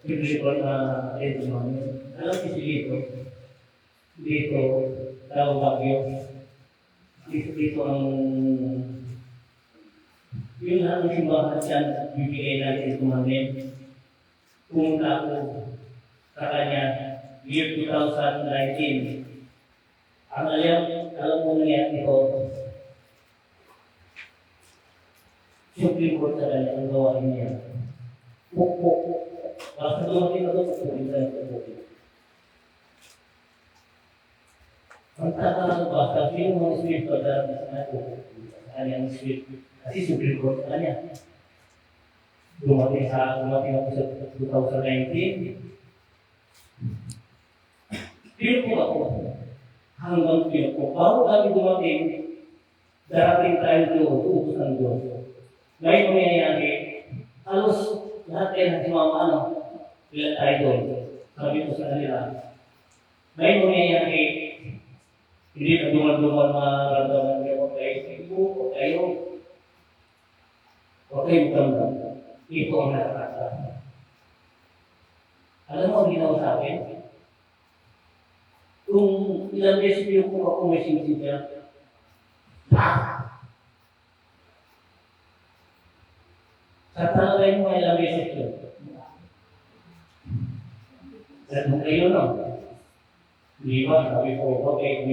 Principal na ito namin. Alam niyo si dito, daw Baguio. Dito ang, yun ang simbahan dyan, bibigay natin ito namin. Pumunta ako sa kanya, year 2019. Alam mo nangyari ito, Supreme Court sa kanya, ang gawain niya. Pukpuk. Basta dumating na ito, pukpukin ka ng pukpukin. Ang basta sino mga spirit ko dahil sa kanya, pukpukin sa kanyang spirit. Kasi Supreme Court sa kanya. Dumating ako sa 2019. Pinupuk ako. Hanggang pinupuk. Bago kami dumating, darating tayo doon, uubusan doon. May mangyayari, halos lahat kayo nagsimama, ilan tayo doon. Sabi ko sa kanila, may mangyayari, hindi na duman-duman maramdaman niyo, huwag kayo, huwag kayo magdamdam. Ito ang nakakasa. Alam mo ang ginawa sa akin? Kung ilang beses pinupuk ako, may sing-sing niya, sa talagay mo ilang beses yun. Sabi kayo, no? Di ba? Sabi ko, okay,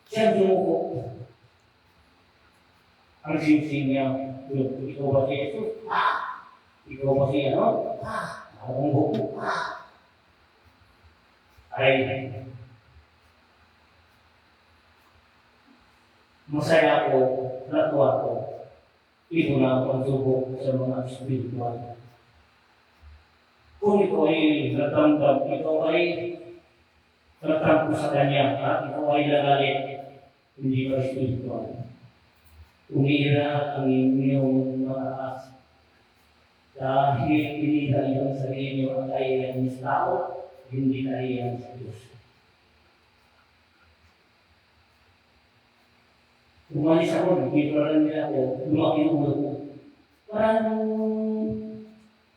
siya dumuko. Ang sing-sing niya, ikaw ba si Jesus? Ikaw ba si ano? Ang buko. Ay, masaya ako, natuwa ako. Ito na ang pagsubok sa mga spiritual. Kung ito ay natanggap, ito ay natanggap sa kanya, at ito ay nagalit, hindi ka spiritual. Umira ang inyong mga as. Dahil hindi kayang sa inyo ang kayang ng tao, hindi kayang sa Diyos. Umalis ako, nagpipiraran nila ako, lumaki ang ulo ko. Parang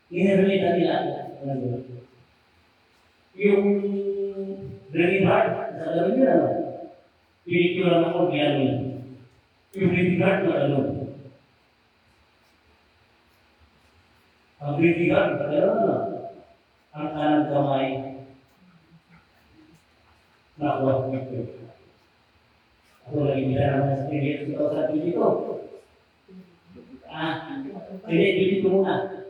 inirelate nila ako. Yung breathing heart, sa alam nyo ano? Pinipiraran ako, gano'n yun. Yung breathing heart na ano? Ang breathing heart, gano'n ano? Ang kanang kamay, nakuha ko ito. Ako lagi bisa naman sa pinili ito sa pinili ko. Pinili ko muna.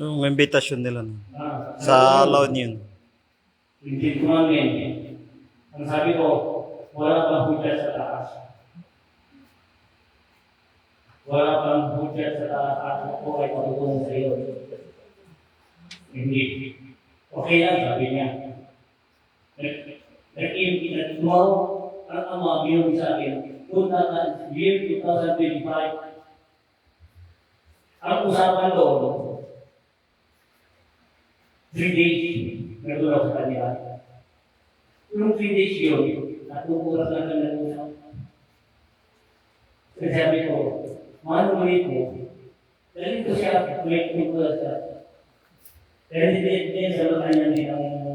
Yung invitation nila sa La Union. Pinili ko namin. Ang sabi ko, wala pang hujat sa taas. Wala pang hujat sa taas at ako ay patutulong sa iyo. Hindi. Okay lang, sabi niya. Nag-iinit mo, ang ama bilang sa akin, punta ka year 2025. Ang usapan doon, 3 days, nagtulog sa kanila. Yung 3 days yun, natukuras lang ng nag-usap. Kasi sabi ko, mahal ulit mo, dahil ko siya, may kulas siya. Dahil hindi sa kanya din ang